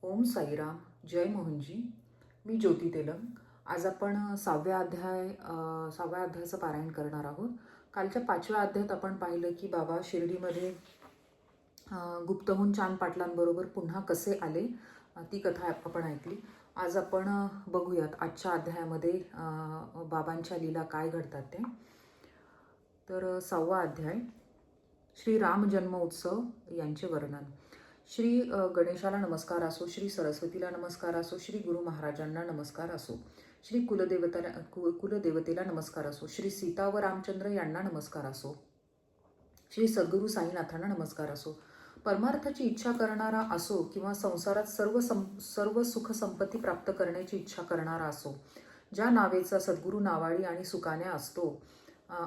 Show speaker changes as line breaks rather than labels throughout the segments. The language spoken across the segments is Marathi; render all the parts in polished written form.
ओम साईराम. जय मोहनजी. मी ज्योती तेलंग. आज आपण सहाव्या अध्यायाचं पारायण करणार आहोत. कालच्या 5व्या अध्यायात आपण पाहिलं की बाबा शिर्डीमध्ये गुप्तहून चांद पाटलांबरोबर पुन्हा कसे आले, ती कथा आपण ऐकली. आज आपण बघूयात आजच्या अध्यायामध्ये बाबांच्या लीला काय घडतात ते. तर 6वा अध्याय, श्री राम जन्म उत्सव यांचे वर्णन. श्री गणेशाला नमस्कार असो, श्री सरस्वतीला नमस्कार असो, श्री गुरु महाराजांना नमस्कार असो, श्री कुलदेवतेला नमस्कार असो, श्री सीता व रामचंद्र यांना नमस्कार असो, श्री सद्गुरू साईनाथांना नमस्कार असो. परमार्थाची इच्छा करणारा असो किंवा संसारात सर्व सुख संपत्ती प्राप्त करण्याची इच्छा करणारा असो, ज्या नावेचा सद्गुरू नावाळी आणि सुकाण्या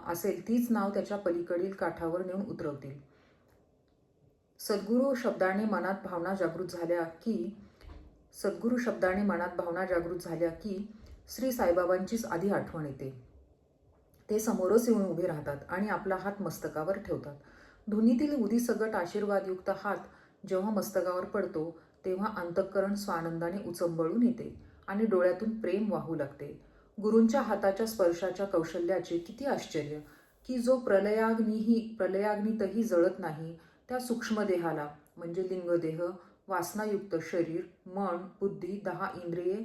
असेल तीच नाव त्याच्या पलीकडील काठावर नेऊन उतरवतील. सद्गुरू शब्दाने मनात भावना जागृत झाल्या की श्री साईबाबांचीच आधी आठवण येते. ते समोरच येऊन उभे राहतात आणि आपला हात मस्तकावर ठेवतात. धुनीतील उदीसगट आशीर्वादयुक्त हात जेव्हा मस्तकावर पडतो तेव्हा अंतःकरण स्वानंदाने उचंबळून येते आणि डोळ्यातून प्रेम वाहू लागते. गुरूंच्या हाताच्या स्पर्शाच्या कौशल्याचे किती आश्चर्य की जो प्रलयाग्नीतही जळत नाही, त्या सूक्ष्म देहाला म्हणजे लिंगदेह, वासनायुक्त शरीर, मन, बुद्धी, 10 इंद्रिये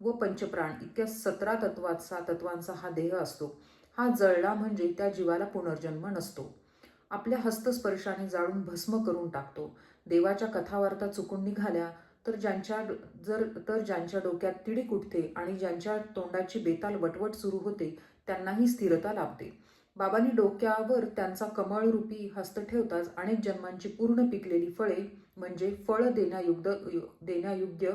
व पंचप्राण इतक्या 17 तत्वांचा हा देह असतो. हा जळला म्हणजे त्या जीवाला पुनर्जन्म नसतो. आपल्या हस्तस्पर्शाने जाळून भस्म करून टाकतो. देवाच्या कथावार्ता चुकून निघाल्या तर ज्यांच्या डोक्यात तिडीक उठते आणि ज्यांच्या तोंडाची बेताल वटवट सुरू होते त्यांनाही स्थिरता लाभते. बाबांनी डोक्यावर त्यांचा कमळरूपी हस्त ठेवताच अनेक जन्मांची पूर्ण पिकलेली फळे म्हणजे फळ देण्यायोग्य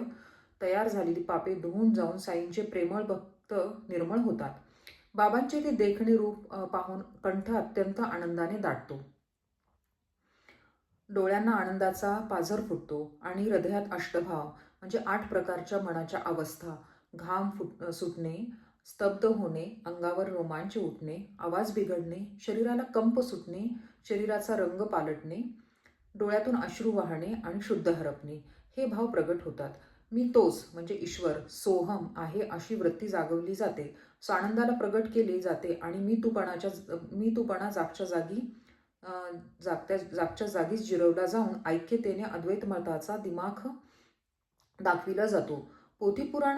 तयार झालेली पापे धुवून जाऊन साईंचे प्रेमळ भक्त निर्मळ होतात. बाबांचे ते देखणे रूप पाहून कंठ अत्यंत आनंदाने दाटतो. डोळ्यांना आनंदाचा पाझर फुटतो आणि हृदयात अष्टभाव म्हणजे 8 प्रकारच्या मनाच्या अवस्था, घाम सुटणे, स्तब्ध होणे, अंगावर रोमांच उठणे, आवाज बिघडणे, शरीराला कंप सुटणे, शरीराचा रंग पालटणे, डोळ्यातून अश्रू वाहणे आणि शुद्ध हरपणे हे भाव प्रगट होतात. मी तोच म्हणजे ईश्वर सोहम आहे अशी वृत्ती जागवली जाते. स्वानंदाला प्रगट केले जाते आणि मी तूपणा जागच्या जागीच जिरवला जाऊन ऐक्यतेने अद्वैत मताचा दिमाख दाखविला जातो. पोथीपुराण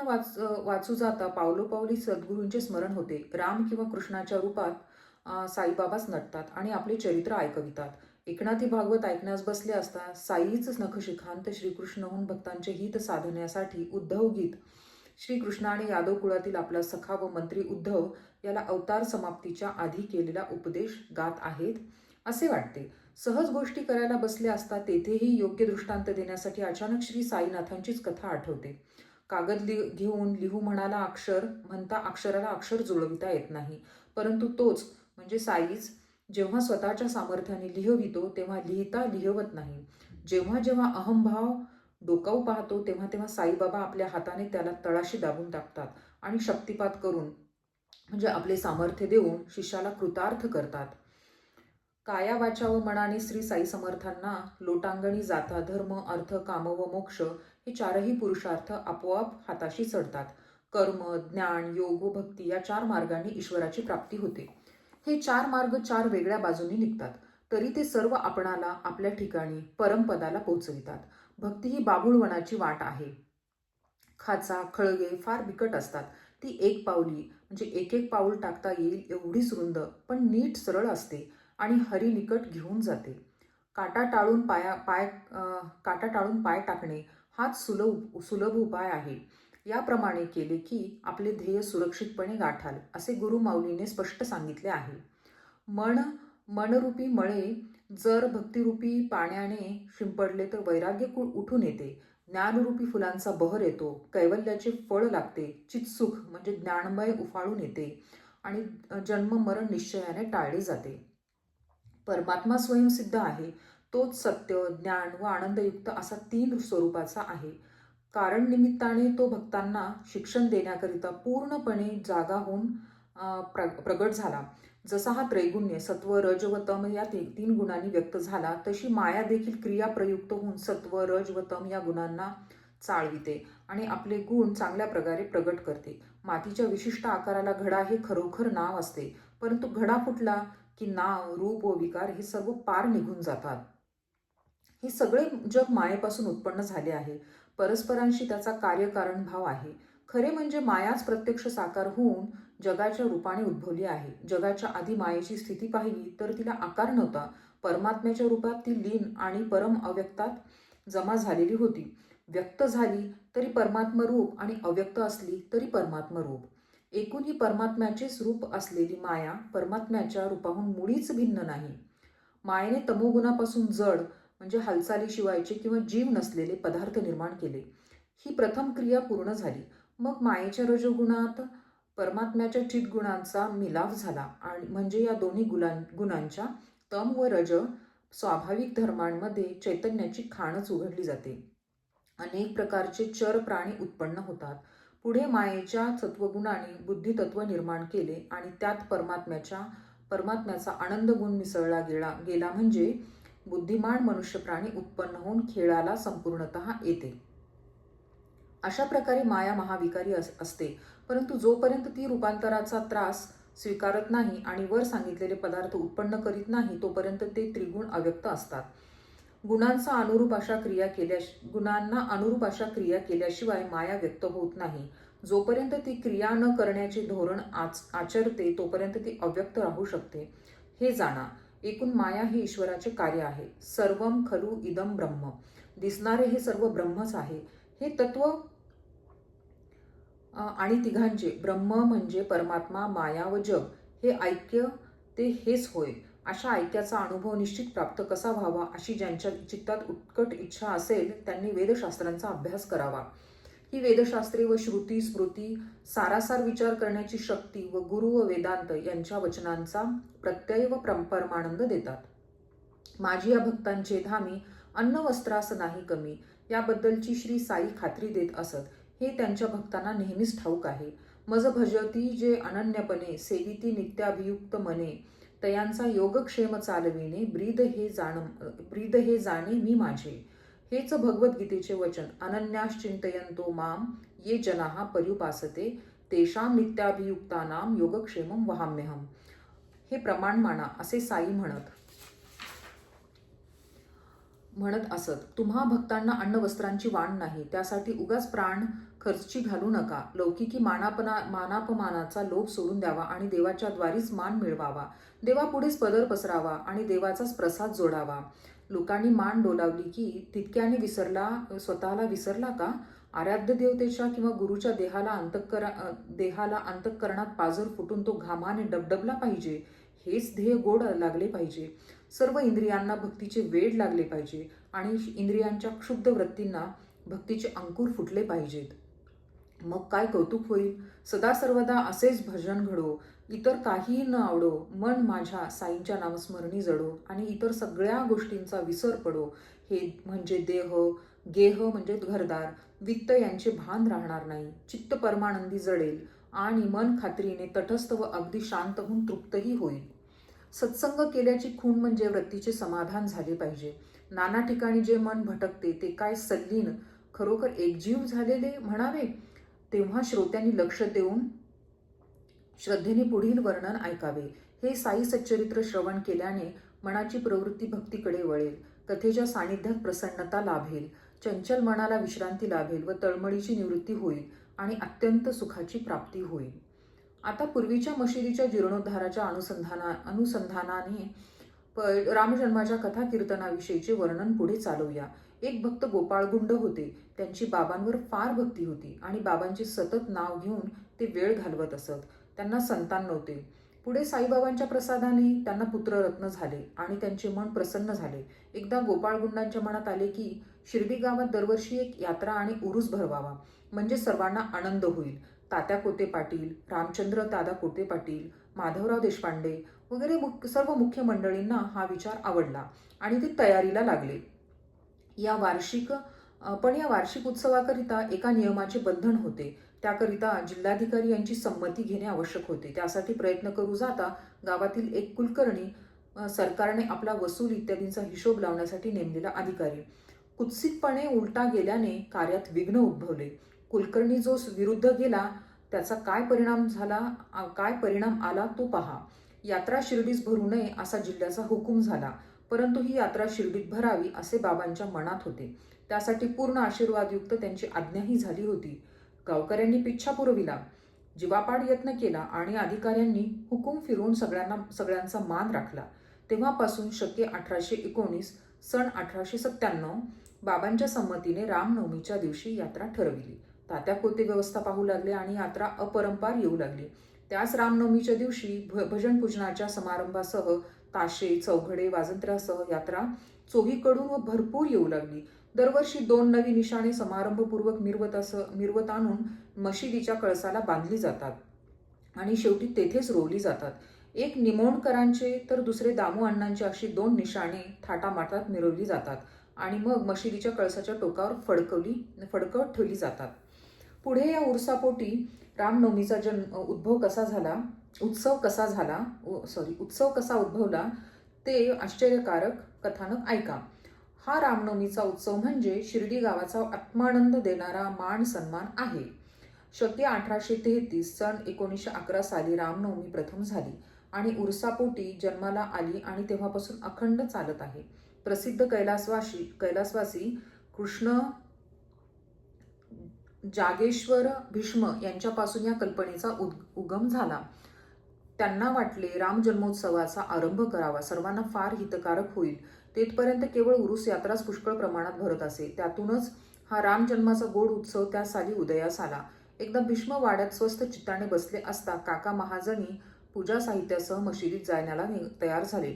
वाचू जाता पावलोपावली सद्गुरूंचे स्मरण होते. राम किंवा कृष्णाच्या रूपात साईबाबाच नटतात आणि आपले चरित्र ऐकवितात. एकनाथी भागवत ऐकण्यास बसले असता साईच नखशिखांत श्रीकृष्णहून भक्तांचे हित साधण्यासाठी उद्धव गीत श्रीकृष्णाने यादव कुळातील आपला सखा व मंत्री उद्धव याला अवतार समाप्तीच्या आधी केलेला उपदेश गात आहेत असे वाटते. सहज गोष्टी करायला बसले असता तेथेही योग्य दृष्टांत देण्यासाठी अचानक श्री साईनाथांचीच कथा आठवते. कागद घेऊन लिहू म्हणता अक्षराला अक्षर जुळविता येत नाही, परंतु तोच म्हणजे साईच जेव्हा स्वतःच्या सामर्थ्याने लिहवितो तेव्हा लिहवत नाही. जेव्हा जेव्हा अहंभाव डोकावू पाहतो तेव्हा तेव्हा साईबाबा आपल्या हाताने त्याला तळाशी दाबून टाकतात आणि शक्तिपात करून म्हणजे आपले सामर्थ्य देऊन शिष्याला कृतार्थ करतात. काया वाचा व मनाने श्री साई समर्थांना लोटांगणी जाता धर्म अर्थ काम व मोक्ष हे 4ही पुरुषार्थ आपोआप हाताशी चढतात. कर्म ज्ञान योग व भक्ती या 4 मार्गांनी ईश्वराची प्राप्ती होते. हे 4 मार्ग 4 वेगळ्या बाजूंनी निघतात, तरी ते सर्व आपणाला आपल्या ठिकाणी परमपदाला पोहोचवितात. भक्ती ही बाभूळवनाची वाट आहे. खाचा खळगे फार बिकट असतात. ती एक एक पाऊल टाकता येईल एवढीच रुंद पण नीट सरळ असते आणि हरी निकट घेऊन जाते. काटा टाळून पाय टाकणे हाच सुलभ उपाय आहे. याप्रमाणे केले की आपले ध्येय सुरक्षितपणे गाठाल असे गुरु माऊलीने स्पष्ट सांगितले आहे. मनरूपी मळे जर भक्तिरूपी पाण्याने शिंपडले तर वैराग्य उठून येते. ज्ञानरूपी फुलांचा बहर येतो, कैवल्याचे फळ लागते, चित्सुख म्हणजे ज्ञानमय उफाळून येते आणि जन्म मरण निश्चयाने टाळले जाते. परमात्मा स्वयंसिद्ध आहे. तोच सत्य ज्ञान व आनंदयुक्त असा 3 स्वरूपाचा आहे. कारण निमित्ताने तो भक्तांना शिक्षण देण्याकरिता पूर्णपणे जागा होऊन प्रगट झाला. जसा हा त्रैगुण्य सत्व रज व तम या 3 गुणांनी व्यक्त झाला, तशी माया देखील क्रिया प्रयुक्त होऊन सत्व रज व तम या गुणांना चाळविते आणि आपले गुण चांगल्या प्रकारे प्रगट करते. मातीच्या विशिष्ट आकाराला घडा हे खरोखर नाव असते, परंतु घडा फुटला की नाव, रूप व विकार हे सर्व पार निघून जातात. हे सगळे जग मायेपासून उत्पन्न झाले आहे. परस्परांशी त्याचा कार्यकारण भाव आहे. खरे म्हणजे मायाच प्रत्यक्ष साकार होऊन जगाच्या रूपाने उद्भवली आहे. जगाच्या आधी मायेची स्थिती पाहिली तर तिला आकार नव्हता. परमात्म्याच्या रूपात ती लीन आणि परम अव्यक्तात जमा झालेली होती. व्यक्त झाली तरी परमात्म रूप आणि अव्यक्त असली तरी परमात्म रूप. एकूण ही परमात्म्याचेच रूप असलेली माया परमात्म्याच्या रूपाहून मुळीच भिन्न नाही. मायेने तमोगुणापासून जड म्हणजे हालचालीशिवायचे किंवा जीव नसलेले पदार्थ निर्माण केले. ही प्रथम क्रिया पूर्ण झाली. मग मायेच्या रजोगुणात परमात्म्याच्या चितगुणांचा मिलाफ झाला आणि म्हणजे या दोन्ही गुणांच्या तम व रज स्वाभाविक धर्मांमध्ये चैतन्याची खाणच उघडली जाते. अनेक प्रकारचे चर प्राणी उत्पन्न होतात. पुढे मायेच्या सत्वगुणाने बुद्धितत्व निर्माण केले आणि त्यात परमात्म्याचा आनंद गुण मिसळला गेला म्हणजे बुद्धिमान मनुष्य प्राणी उत्पन्न होऊन खेळाला संपूर्णतः येते. अशा प्रकारे माया महाविकारी असते, परंतु जोपर्यंत ती रूपांतराचा त्रास स्वीकारत नाही आणि वर सांगितलेले पदार्थ उत्पन्न करीत नाही तोपर्यंत ते त्रिगुण अव्यक्त असतात. गुणांना अनुरूप अशा क्रिया केल्याशिवाय माया व्यक्त होत नाही. जोपर्यंत ती क्रिया न करण्याचे धोरण आचरते तोपर्यंत ती अव्यक्त राहू शकते. हे जाणा, एकूण माया हे ईश्वराचे कार्य आहे. सर्वम खलु इदम ब्रह्म. दिसणारे हे सर्व ब्रह्मच आहे. हे तत्व आणि तिघांचे ब्रह्म म्हणजे परमात्मा, माया व जग हे ऐक्य ते हेच होय. अशा ऐक्याचा अनुभव निश्चित प्राप्त कसा व्हावा अशी ज्यांच्या चित्तात उत्कट इच्छा असेल त्यांनी वेदशास्त्रांचा अभ्यास करावा. ही वेदशास्त्रे व श्रुती स्मृती सारासार विचार करण्याची शक्ती व गुरु व वेदांत यांच्या वचनांचा प्रत्यय व परमानंद देतात. माझी या भक्तांचे धामी अन्न वस्त्रास नाही कमी याबद्दलची श्री साई खात्री देत असत. हे त्यांच्या भक्तांना नेहमीच ठाऊक आहे. मज भजती जे अनन्यपणे सेविती नित्याभियुक्त मने तयांचा योगक्षेम चालविणे ब्रीद हे जाणे मी माझे. हेच भगवद्गीतेचे वचन. अनन्याश्चिंतयन्तो माम ये जनाः पर्युपासते तेषां नित्याभियुक्तानां योगक्षेमं वहाम्यहम्. हे प्रमाण माना असे साई म्हणत असत. तुम्हा भक्तांना अन्न वस्त्रांची वाण नाही, त्यासाठी उगाच प्राण खर्ची घालू नका. लौकिकी मानापमानाचा लोभ सोडून द्यावा आणि देवाच्या द्वारीच मान मिळवावा. देवापुढेच पदर पसरावा आणि देवाचाच प्रसाद जोडावा. लोकांनी मान डोलावली की तितक्याने स्वतःला विसरला का? आराध्य देवतेच्या किंवा गुरुच्या देहाला अंतःकरणात पाझर फुटून तो घामाने डबडबला पाहिजे. हेच ध्येय गोड लागले पाहिजे. सर्व इंद्रियांना भक्तीचे वेड लागले पाहिजे आणि इंद्रियांच्या क्षुब्ध वृत्तींना भक्तीचे अंकुर फुटले पाहिजेत. मग काय कौतुक होईल. सदा सर्वदा असेच भजन घडो, इतर काहीही न आवडो, मन माझ्या साईंच्या नामस्मरणी जडो आणि इतर सगळ्या गोष्टींचा विसर पडो. हे म्हणजे देह, गेह म्हणजे घरदार, वित्त यांचे भान राहणार नाही. चित्त परमानंदी जडेल आणि मन खात्रीने तटस्थ व अगदी शांत होऊन तृप्तही होईल. सत्संग केल्याची खूण म्हणजे वृत्तीचे समाधान झाले पाहिजे. नाना ठिकाणी जे मन भटकते ते काय सल्लीन खरोखर एकजीव झालेले म्हणावे. तेव्हा श्रोत्यांनी लक्ष देऊन श्रद्धेने पुढील वर्णन ऐकावे. हे साई सच्चरित्र श्रवण केल्याने मनाची प्रवृत्ती भक्तीकडे वळेल. कथेच्या सानिध्यात प्रसन्नता लाभेल. चंचल मनाला विश्रांती लाभेल व तळमळीची निवृत्ती होईल आणि अत्यंत सुखाची प्राप्ती होईल. आता पूर्वीच्या मशिदीच्या जीर्णोद्धाराच्या अनुसंधानाने रामजन्माच्या कथा कीर्तनाविषयीचे वर्णन पुढे चालवूया. एक भक्त गोपाळगुंड होते. त्यांची बाबांवर फार भक्ती होती आणि बाबांचे सतत नाव घेऊन ते वेळ घालवत असत. त्यांना संतान नव्हते. पुढे साईबाबांच्या प्रसादाने त्यांना पुत्ररत्न झाले आणि त्यांचे मन प्रसन्न झाले. एकदा गोपाळगुंडांच्या मनात आले की शिर्डी गावात दरवर्षी एक यात्रा आणि उरूस भरवावा, म्हणजे सर्वांना आनंद होईल. तात्या कोते पाटील, रामचंद्र दादा कोते पाटील, माधवराव देशपांडे वगैरे सर्व मुख्य मंडळींना हा विचार आवडला आणि ते तयारीला लागले. या वार्षिक उत्सवाकरिता एका नियमाचे बंधन होते. त्याकरिता जिल्हाधिकारी यांची संमती घेणे आवश्यक होते. त्यासाठी प्रयत्न करू जाता गावातील एक कुलकर्णी सरकारने आपला वसूल इत्यादींचा हिशोब लावण्यासाठी नेमलेला अधिकारी कुत्सितपणे उलटा गेल्याने कार्यात विघ्न उद्भवले. कुलकर्णी जो विरुद्ध गेला त्याचा काय परिणाम आला तो पहा. यात्रा शिर्डीस भरू नये असा जिल्ह्याचा हुकूम झाला. परंतु ही यात्रा शिर्डीत भरावी असे बाबांच्या मनात होते. त्यासाठी पूर्ण आशीर्वादयुक्त त्यांची आज्ञाही झाली होती. गावकऱ्यांनी पिच्छा पुरविला, जीवापाड यत्न केला आणि अधिकाऱ्यांनी हुकूम फिरवून सगळ्यांचा मान राखला. तेव्हापासून शके 1819 सन 1897 बाबांच्या संमतीने रामनवमीच्या दिवशी यात्रा ठरविली. तात्या कोते व्यवस्था पाहू लागले आणि यात्रा अपरंपार येऊ लागली. त्याच रामनवमीच्या दिवशी भजन पूजनाच्या समारंभासह ताशे, चौघडे, वाजंत्र्यासह यात्रा चोहीकडून व भरपूर येऊ लागली. दरवर्षी 2 नवी निशाणे समारंभपूर्वक मिरवत आणून मशिदीच्या कळसाला बांधली जातात आणि शेवटी तेथेच रोवली जातात. एक निमोणकरांचे तर दुसरे दामू अण्णांचे अशी 2 निशाणे थाटामाटात मिरवली जातात आणि मग मशिदीच्या कळसाच्या टोकावर फडकवत ठेवली जातात. पुढे या उरसापोटी रामनवमीचा उत्सव कसा उद्भवला ते आश्चर्यकारक कथानक ऐका. हा रामनवमीचा उत्सव म्हणजे शिर्डी गावाचा आत्मानंद देणारा मान सन्मान आहे. शके 1833 सन 1911 साली रामनवमी प्रथम झाली आणि उरसापोटी जन्माला आली आणि तेव्हापासून अखंड चालत आहे. प्रसिद्ध कैलासवासी कृष्ण जागेश्वर भीष्म यांच्यापासून या कल्पनेचा उगम झाला. त्यांना वाटले राम जन्मोत्सवाचा आरंभ करावा, सर्वांना फार हितकारक होईल. तेथपर्यंत केवळ उरूस यात्राच पुष्कळ प्रमाणात भरत असे. त्यातूनच हा राम जन्माचा गोड उत्सव त्या साली उदयास आला. एकदा भीष्म वाड्यात स्वस्थ चित्ताने बसले असता काका महाजनी पूजा साहित्यासह मशिदीत जाण्याला तयार झाले.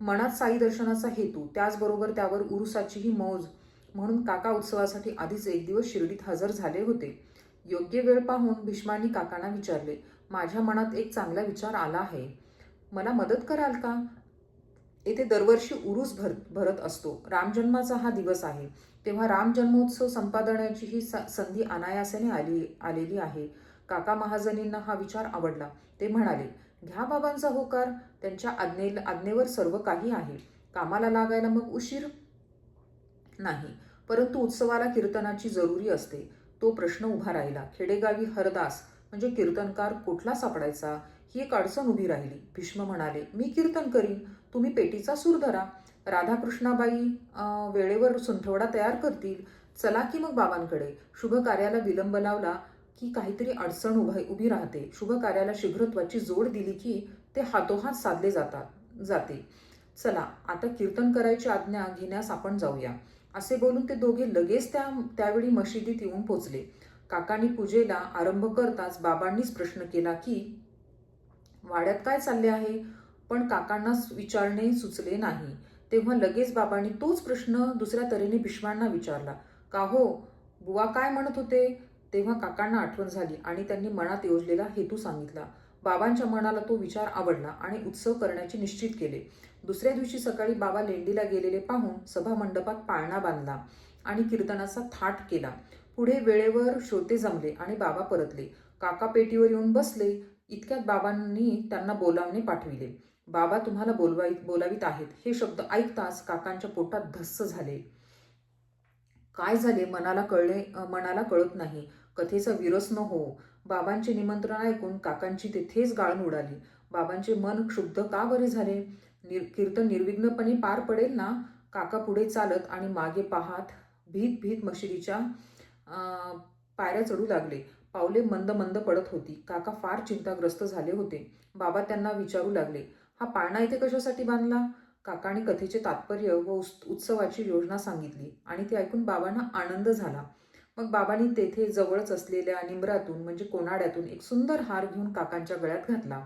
मनात साई दर्शनाचा हेतू, त्याचबरोबर त्यावर उरुसाचीही मौज म्हणून काका उत्सवासाठी आधीच एक दिवस शिर्डीत हजर झाले होते. योग्य वेळ पाहून भीष्मांनी काकांना विचारले, माझ्या मनात एक चांगला विचार आला आहे, मला मदत कराल का? येथे दरवर्षी उरूस भरत असतो. रामजन्माचा हा दिवस आहे, तेव्हा राम जन्मोत्सव संपादनाची ही संधी अनायासाने आलेली आहे. काका महाजनींना हा विचार आवडला. ते म्हणाले, घ्या बाबांचा होकार, त्यांच्या आज्ञेवर सर्व काही आहे. कामाला लागायला मग उशीर नाही. परंतु उत्सवाला कीर्तनाची जरुरी असते. तो प्रश्न उभा राहिला. खेडेगावी हरदास म्हणजे कीर्तनकार कुठला सापडायचा, ही एक अडचण उभी राहिली. भीष्म म्हणाले, मी कीर्तन करीन, तुम्ही पेटीचा सूर धरा. राधाकृष्णाबाई वेळेवर सुंठवडा तयार करतील. चला की मग बाबांकडे. शुभ कार्याला विलंब लावला की काहीतरी अडचण उभी राहते. शुभ कार्याला शीघ्रत्वाची जोड दिली की ते हातोहात साधले जाते. चला आता कीर्तन करायची आज्ञा घेण्यास आपण जाऊया. असे बोलून ते दोघे लगेच त्यावेळी मशिदीत येऊन पोचले. काकांनी पूजेला आरंभ करताच बाबांनीच प्रश्न केला की वाड्यात काय चालले आहे, पण काकांना विचारणे सुचले नाही. तेव्हा लगेच बाबांनी तोच प्रश्न दुसऱ्या तऱ्हेने भीष्मांना विचारला, का हो बुवा काय म्हणत होते? तेव्हा काकांना आठवण झाली आणि त्यांनी मनात योजलेला हेतू सांगितला. बाबांच्या मनाला तो विचार आवडला आणि उत्सव करण्याचे निश्चित केले. दुसऱ्या दिवशी सकाळी बाबा लेंडीला गेलेले पाहून सभामंडपात पाळणा बांधला आणि कीर्तनाचा थाट केला. पुढे वेळेवर श्रोते जमले आणि बाबा परतले. काका पेटीवर येऊन बसले. इतक्यात बाबांनी त्यांना बोलावणे पाठविले. बाबा तुम्हाला बोलावित आहेत. हे शब्द ऐकताच काकांच्या पोटात धस्स झाले. काय झाले मनाला कळत नाही. कथेचा विरस न हो. बाबांचे निमंत्रण ऐकून काकांची तेथेच गाळण उडाली. बाबांचे मन क्षुब्ध का बरे झाले? कीर्तन निर्विघ्नपणे पार पडेल ना? काका पुढे चालत आणि मागे पाहत भीत मशिदीच्या पायऱ्या चढू लागले. पावले मंद मंद पडत होती. काका फार चिंताग्रस्त झाले होते. बाबा त्यांना विचारू लागले, हा पाळणा इथे कशासाठी बांधला? काकाने कथेचे तात्पर्य व उत्सवाची योजना सांगितली आणि ते ऐकून बाबांना आनंद झाला. मग बाबांनी तेथे जवळच असलेल्या निंबरातून म्हणजे कोनाड्यातून एक सुंदर हार घेऊन काकांच्या गळ्यात घातला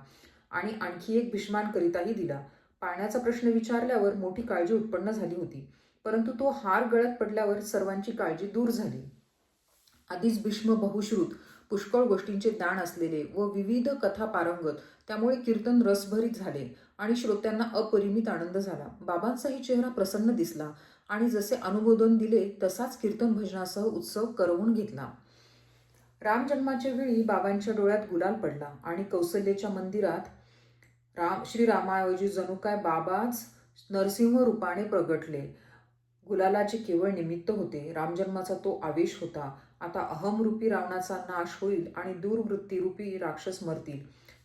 आणि आणखी एक भीष्मांकरिताही दिला. पाळण्याचा प्रश्न विचारल्यावर मोठी काळजी उत्पन्न झाली होती, परंतु तो हार गळ्यात पडल्यावर सर्वांची काळजी दूर झाली. आधीच भीष्म बहुश्रुत, पुष्कळ गोष्टींचे ज्ञान असलेले व विविध कथा पारंगत, त्यामुळे कीर्तन रसभरीत झाले आणि श्रोत्यांना अपरिमित आनंद झाला. बाबांचाही चेहरा प्रसन्न दिसला आणि जसे अनुमोदन दिले तसाच कीर्तन भजनासह उत्सव करवून घेतला. रामजन्माच्या वेळी बाबांच्या डोळ्यात गुलाल पडला आणि कौसल्याच्या मंदिरात श्रीरामाऐवजी जणू काय बाबाच नरसिंह रूपाने प्रगटले. गुलालाचे केवळ निमित्त होते. रामजन्माचा तो आवेश होता. आता अहमरूपी रावणाचा नाश होईल आणि दूरवृत्तीरूपी राक्षस मरतील.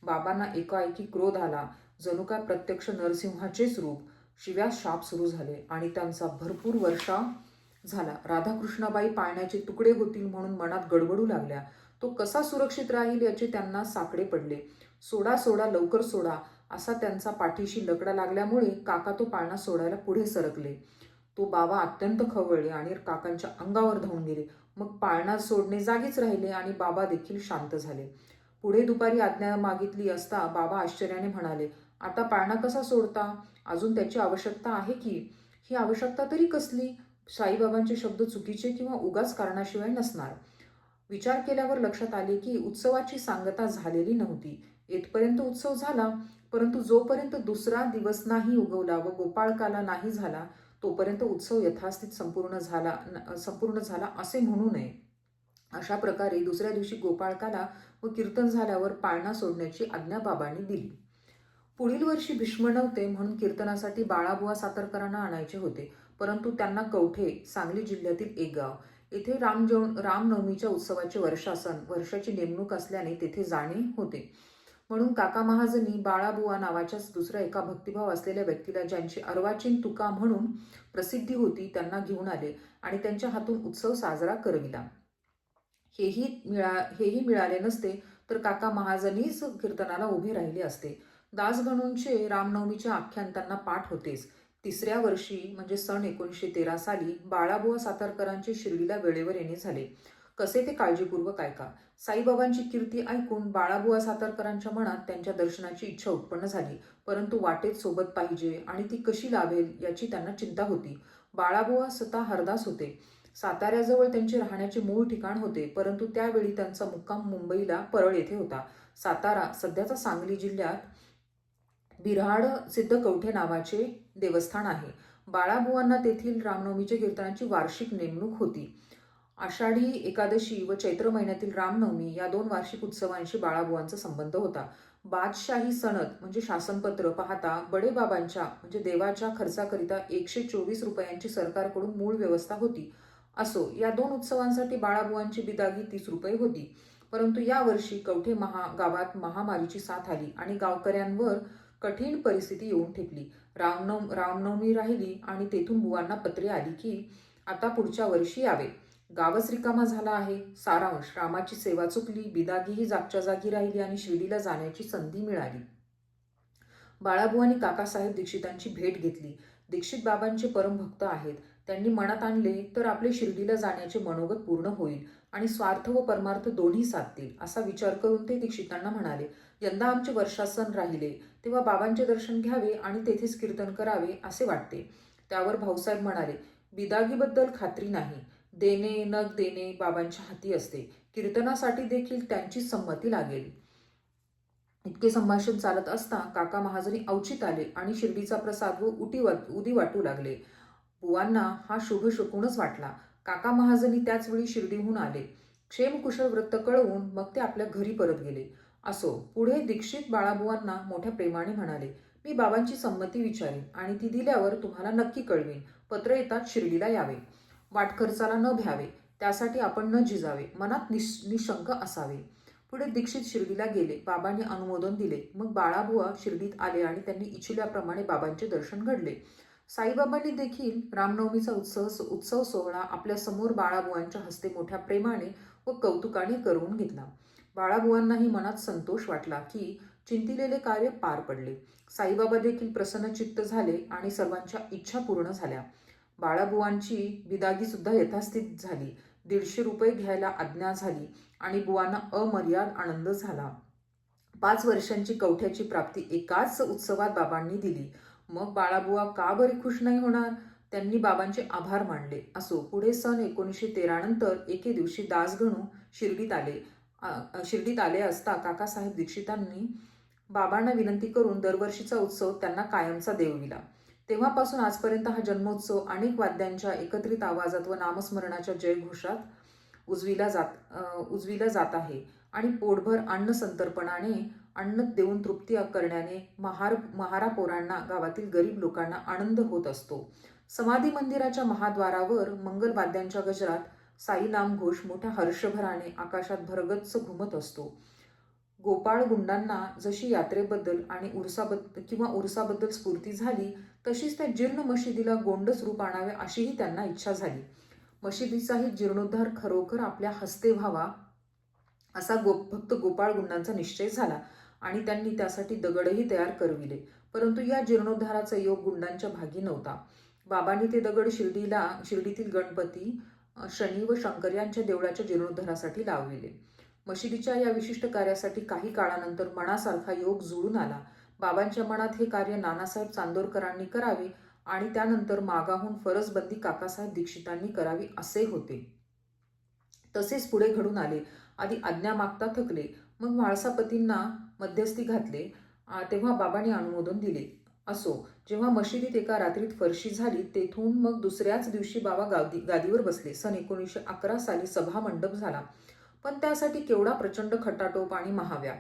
बाबांना एकाएकी क्रोध आला. जणू काय प्रत्यक्ष नरसिंहाचेच रूप. शिव्या शाप सुरू झाले आणि त्यांचा भरपूर वर्षाव झाला. राधाकृष्णाबाई पाळण्याचे तुकडे होतील म्हणून मनात गडबडू लागल्या. तो कसा सुरक्षित राहील याचे त्यांना साकडे पडले. सोडा सोडा, लवकर सोडा, असा त्यांचा पाठीशी लकडा लागल्यामुळे काका तो पाळणा सोडायला पुढे सरकले. तो बाबा अत्यंत खवळले आणि काकांच्या अंगावर धावून गेले. मग पाळणा सोडणे जागीच राहिले आणि बाबा देखील शांत झाले. पुढे दुपारी आज्ञा मागितली असता बाबा आश्चर्याने म्हणाले, आता पाळणा कसा सोडता? अजून त्याची आवश्यकता आहे की? ही आवश्यकता तरी कसली? साईबाबांचे शब्द चुकीचे किंवा उगाच कारणाशिवाय नसणार. विचार केल्यावर लक्षात आले की उत्सवाची सांगता झालेली नव्हती. येथपर्यंत उत्सव झाला, परंतु जोपर्यंत दुसरा दिवस नाही उगवला व गोपाळकाला नाही झाला तोपर्यंत उत्सव यथास्थित संपूर्ण झाला असे म्हणू नये. अशा प्रकारे दुसऱ्या दिवशी गोपाळकाला व कीर्तन झाल्यावर पाळणा सोडण्याची आज्ञा बाबांनी दिली. पुढील वर्षी भीष्म नव्हते म्हणून कीर्तनासाठी बाळाबुवा सातारकरांना आणायचे होते, परंतु त्यांना कवठे, सांगली जिल्ह्यातील एक गाव, येथे रामनवमीच्या उत्सवाचे वर्षाची नेमणूक असल्याने तेथे जाणे होते. म्हणून काका महाजनी बाळाबुवा नावाच्याच दुसऱ्या एका भक्तिभाव असलेल्या व्यक्तीला, ज्यांची अर्वाचीन तुका म्हणून प्रसिद्धी होती, त्यांना घेऊन आले आणि त्यांच्या हातून उत्सव साजरा करविला. हेही मिळाले नसते तर काका महाजनीच कीर्तनाला उभे राहिले असते. दासगणूंचे रामनवमीचे आख्यान त्यांना पाठ होतेच. तिसऱ्या वर्षी म्हणजे सन 1913 साली बाळाबुवा सातारकरांचे शिर्डीला वेळेवर येणे झाले. कसे ते काळजीपूर्वक ऐका. साईबाबांची कीर्ती ऐकून बाळाबुवा सातारकरांच्या मनात त्यांच्या दर्शनाची इच्छा उत्पन्न झाली, परंतु वाटेत सोबत पाहिजे आणि ती कशी लाभेल याची त्यांना चिंता होती. बाळाबुवा स्वतः हरदास होते. साताऱ्याजवळ त्यांचे राहण्याचे मूळ ठिकाण होते, परंतु त्यावेळी त्यांचा मुक्काम मुंबईला परळ येथे होता. सातारा सध्याचा सांगली जिल्ह्यात बिऱ्हाड सिद्ध कवठे नावाचे देवस्थान आहे. बाळाबुवांना तेथील रामनवमीच्या कीर्तनाची वार्षिक नेमणूक होती. आषाढी एकादशी व चैत्र महिन्यातील रामनवमी या 2 वार्षिक उत्सवांशी बाळाबुवांचा संबंध होता. बादशाही सनद म्हणजे शासनपत्र पाहता बडेबाबांच्या म्हणजे देवाच्या खर्चाकरिता 124 रुपयांची सरकारकडून मूळ व्यवस्था होती. असो, या 2 उत्सवांसाठी बाळाबुवांची बिदागी 30 रुपये होती. परंतु यावर्षी कवठे गावात महामारीची साथ आली आणि गावकऱ्यांवर कठीण परिस्थिती येऊन ठेपली. रामनवमी राहिली आणि तेथून बुवांना पत्रे आली की आता पुढच्या वर्षी यावे. गावच रिकामा झाला आहे. सारांश: रामाची सेवा चुकली, बिदागीही जागच्या जागी राहिली आणि शिर्डीला जाण्याची संधी मिळाली. बाळाबुवांनी काकासाहेब दीक्षितांची भेट घेतली. दीक्षित बाबांचे परमभक्त आहेत. त्यांनी मनात आणले तर आपले शिर्डीला जाण्याचे मनोगत पूर्ण होईल आणि स्वार्थ व परमार्थ दोन्ही साधतील असा विचार करून ते दीक्षितांना म्हणाले, यंदा आमचे वर्षासन राहिले तेव्हा बाबांचे दर्शन घ्यावे आणि तेथेच कीर्तन करावे असे वाटते. त्यावर भाऊसाहेब म्हणाले, बिदागीबद्दल खात्री नाही. देणे न देणे बाबांच्या हाती असते. कीर्तनासाठी देखील त्यांची संमती लागेल. इतके संभाषण चालत असता काका महाजनी अवचित आले आणि शिर्डीचा प्रसाद व उदी वाटू लागले. बुवांना हा शुभ शकूनच वाटला. काका महाजनी त्याच वेळी शिर्डीहून आले. क्षेमकुशल वृत्त कळवून मग ते आपल्या घरी परत गेले. असो, पुढे दीक्षित बाळाबुवांना मोठ्या प्रेमाने म्हणाले, मी बाबांची संमती विचारेन आणि ती दिल्यावर तुम्हाला नक्की कळवेन. पत्र येतात शिर्डीला यावे. वाटखर्चाला न भ्यावे. त्यासाठी आपण न झिजावे. मनात निशंक असावे. पुढे दीक्षित शिर्डीला गेले. बाबांनी अनुमोदन दिले. मग बाळाबुवा शिर्डीत आले आणि त्यांनी इच्छिल्याप्रमाणे बाबांचे दर्शन घडले. साईबाबांनी देखील रामनवमीचा उत्सव सोहळा आपल्या समोर बाळाबुवांच्या हस्ते मोठ्या प्रेमाने व कौतुकाने करून घेतला. बाळाबुवांनाही मनात संतोष वाटला की चिंतिलेले कार्य पार पडले. साईबाबा देखील प्रसन्नचित्त झाले आणि सर्वांच्या इच्छा पूर्ण झाल्या. बाळाबुवांची बिदागी सुद्धा यथास्थित झाली. 150 रुपये घ्यायला आज्ञा झाली आणि बुवांना अमर्याद आनंद झाला. 5 वर्षांची कवठ्याची प्राप्ती एकाच उत्सवात बाबांनी दिली. मग बाळाबुवा का बरे खुश नाही होणार? त्यांनी बाबांचे आभार मानले. असो, पुढे सन 1913 नंतर एके दिवशी दासगणू शिर्डीत आले असता काकासाहेब दीक्षितांनी बाबांना विनंती करून दरवर्षीचा उत्सव त्यांना कायमचा देवविला. तेव्हापासून आजपर्यंत हा जन्मोत्सव अनेक वाद्यांच्या एकत्रित आवाजात व नामस्मरणाच्या जयघोषात उजविला जात आहे आणि पोटभर अन्न संतर्पणाने अन्न देऊन तृप्ती करण्याने महारा पोरांना, गावातील गरीब लोकांना आनंद होत असतो. समाधी मंदिराच्या महाद्वारावर मंगलवाद्यांच्या गजरात साई नामघोष मोठ्या हर्षभराने आकाशात भरगच्च घुमत असतो. गोपाळ गुंडांना जशी यात्रेबद्दल आणि उरसाबद्दल स्फूर्ती झाली, तशीच त्या जीर्ण मशिदीला गोंडस रूप आणावे अशीही त्यांना इच्छा झाली. मशिदीचाही जीर्णोद्धार खरोखर आपल्या हस्ते व्हावा असा फक्त गोपाळ गुंडांचा निश्चय झाला आणि त्यांनी त्यासाठी दगडही तयार करविले. परंतु या जीर्णोद्धाराचा योग गुंडांच्या भागी नव्हता. बाबांनी ते दगड शिर्डीतील गणपती, शनी व शंकर यांच्या देवळाच्या जीर्णोद्धारासाठी लावले. मशिदीच्या या विशिष्ट कार्यासाठी काही काळानंतर मनासारखा योग जुळून आला. बाबांच्या मनात हे कार्य नानासाहेब चांदोरकरांनी करावे आणि त्यानंतर मागाहून फरसबंदी काकासाहेब दीक्षितांनी करावी असे होते. तसेच पुढे घडून आले. आधी आज्ञा मागता थकले, मग म्हाळसापतींना मध्यस्थी घातले, तेव्हा बाबांनी अनुमोदन दिले. असो, जेव्हा मशिदीत एका रात्रीत फरशी झाली, तेथून मग दुसऱ्याच दिवशी बाबा गादीवर बसले. सन 1911 साली सभा मंडप झाला, पण त्यासाठी केवढा प्रचंड खटाटोप आणि महाव्याप.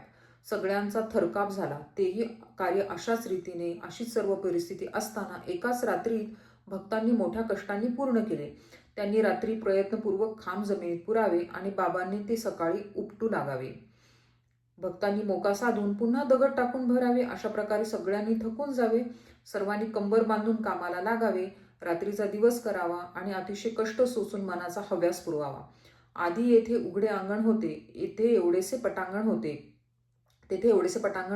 सगळ्यांचा थरकाप झाला. तेही कार्य अशाच रीतीने, अशीच सर्व परिस्थिती असताना एकाच रात्रीत भक्तांनी मोठ्या कष्टांनी पूर्ण केले. त्यांनी रात्री प्रयत्नपूर्वक खांब जमिनीत पुरावे आणि बाबांनी ते सकाळी उपटू लागावे. भक्तांनी मोका साधून पुन्हा दगड टाकून भरावे. अशा प्रकारे सगळ्यांनी थकून जावे. सर्वांनी कंबर बांधून कामाला लागावे. रात्रीचा दिवस करावा आणि अतिशय कष्ट सोसून मनाचा हव्यास पुरवावा. आधी येथे उघडे अंगण होते, तेथे एवढेसे पटांगण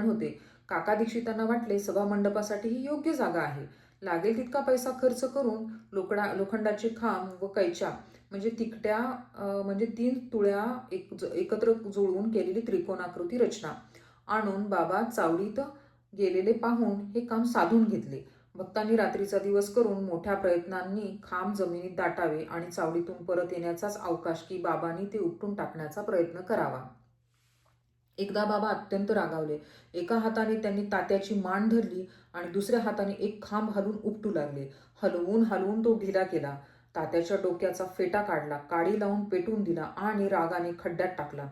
होते. काका दीक्षितांना वाटले, सभा मंडपासाठी ही योग्य जागा आहे. लागेल तितका पैसा खर्च करून लोखंडाचे खांब व कैच्या म्हणजे तिकट्या 3 तुळ्या एकत्र जुळवून केलेली त्रिकोणाकृती रचना आणून बाबा चावडीत गेलेले पाहून हे काम साधून घेतले. भक्तांनी रात्रीचा दिवस करून मोठ्या प्रयत्नांनी खांब जमिनीत दाटावे आणि चावडीतून परत येण्याचाच अवकाश की बाबांनी ते उपटून टाकण्याचा प्रयत्न करावा. एकदा बाबा अत्यंत रागावले. एका हाताने त्यांनी तात्याची मान धरली आणि दुसऱ्या हाताने एक खांब हलवून उपटू लागले. हलवून तो ढिला केला. तात्याच्या डोक्याचा फेटा काढला, काडी लावून पेटून दिला आणि रागाने खड्ड्यात टाकला.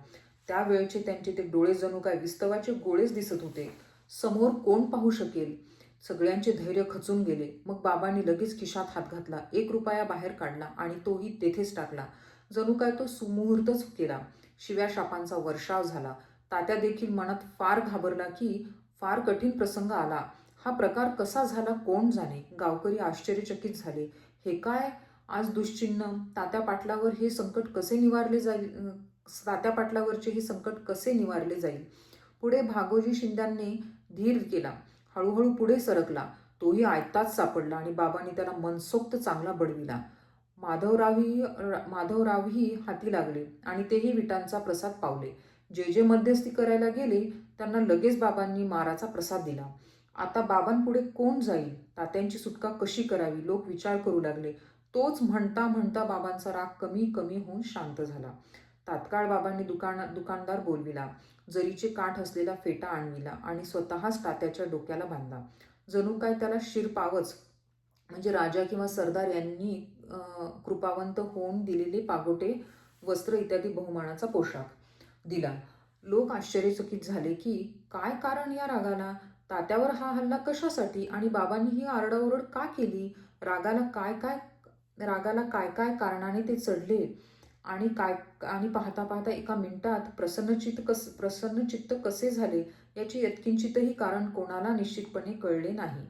त्यावेळचे त्यांचे ते डोळे जणू काय विस्तवाचे गोळेच दिसत होते. समोर कोण पाहू शकेल? सगळ्यांचे धैर्य खचून गेले. मग बाबांनी लगेच खिशात हात घातला, 1 रुपया बाहेर काढला आणि तोही तेथेच टाकला. जणू काय तो सुमुहूर्तच केला. शिव्या शापांचा वर्षाव झाला. तात्या देखील मनात फार घाबरला की फार कठीण प्रसंग आला. हा प्रकार कसा झाला कोण जाणे. गावकरी आश्चर्यचकित झाले. हे काय आज दुश्चिन्ह? तात्या पाटलावरचे हे संकट कसे निवारले जाईल? पुढे भागोजी शिंद्यांनी धीर केला. हळूहळू पुढे सरकला. तोही आयताच सापडला आणि बाबांनी त्याला मनसोक्त चांगला बडविला. माधवरावही हाती लागले आणि तेही विटांचा प्रसाद पावले. जे मध्यस्थी करायला गेले त्यांना लगेच बाबांनी माराचा प्रसाद दिला. आता बाबांपुढे कोण जाईल? तात्यांची सुटका कशी करावी? लोक विचार करू लागले. तोच म्हणता बाबांचा राग कमी होऊन शांत झाला. तात्काळ बाबांनी दुकानदार बोलविला, जरीचे काठ असलेला फेटा आणविला आणि स्वतःच तात्याच्या डोक्याला बांधला. जणू काय त्याला शिरपावच म्हणजे राजा किंवा सरदार यांनी कृपावंत होऊन दिलेले पागोटे, वस्त्र इत्यादी बहुमानाचा पोशाख दिला. लोक आश्चर्यचकित झाले की काय कारण या रागाला? तात्यावर हा हल्ला कशासाठी आणि बाबांनी ही आरडाओरड का केली? रागाला काय काय कारणाने ते चढले आणि पाहता एका मिनिटात प्रसन्नचित्त कसे झाले याचे यत्किंचितही कारण कोणाला निश्चितपणे कळले नाही.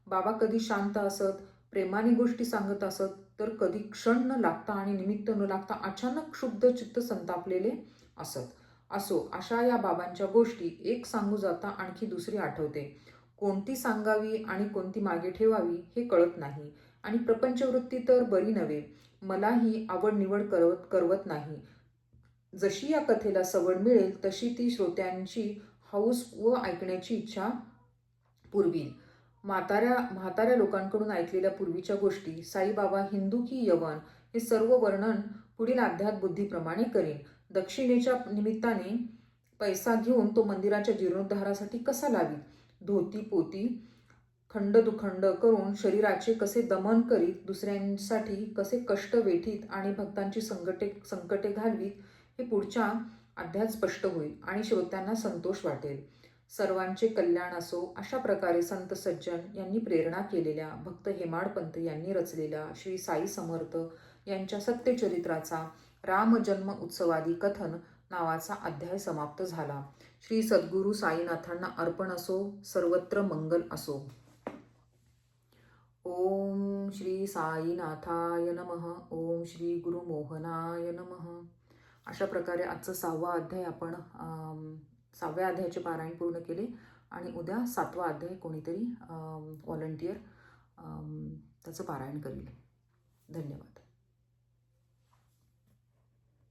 बाबा कधी शांत असत, प्रेमाने गोष्टी सांगत असत, तर कधी क्षण न लागता आणि निमित्त न लागता अचानक क्षुब्ध चित्त संतापलेले असत. असो, अशा या बाबांच्या गोष्टी एक सांगू जाता आणखी दुसरी आठवते. कोणती सांगावी आणि कोणती मागे ठेवावी हे कळत नाही आणि प्रपंचवृत्ती तर बरी नव्हे. मलाही आवड निवड करवत नाही. जशी या कथेला सवड मिळेल तशी ती श्रोत्यांची हौस व ऐकण्याची इच्छा पुरवील. म्हाताऱ्या लोकांकडून ऐकलेल्या पूर्वीच्या गोष्टी, साईबाबा, हिंदू की यवन, हे सर्व वर्णन पुढील अध्यात्म बुद्धीप्रमाणे करीन. दक्षिणेच्या निमित्ताने पैसा घेऊन तो मंदिराच्या जीर्णोद्धारासाठी कसा लावीत, धोती पोती खंडदुखंड करून शरीराचे कसे दमन करीत, दुसऱ्यांसाठी कसे कष्ट वेठीत आणि भक्तांची संकटे घालवीत, हे पुढच्या अध्यायात स्पष्ट होईल आणि श्रोत्यांना संतोष वाटेल. सर्वांचे कल्याण असो अशा प्रकारे संत सज्जन यांनी प्रेरणा केलेल्या भक्त हेमाडपंत यांनी रचलेल्या श्री साई समर्थ यांच्या सत्यचरित्राचा रामजन्म उत्सवादी कथन नावाचा अध्याय समाप्त झाला. श्री सद्गुरू साईनाथांना अर्पण असो. सर्वत्र मंगल असो. ओम श्री साईनाथाय नमः. ओम श्री गुरु मोहनाय नमः. अशा प्रकारे आजचा 6वा अध्याय आपण 6व्या अध्यायाचे पारायण पूर्ण केले आणि उद्या 7वा अध्याय कोणीतरी व्हॉलंटियर त्याचं पारायण करेल. धन्यवाद.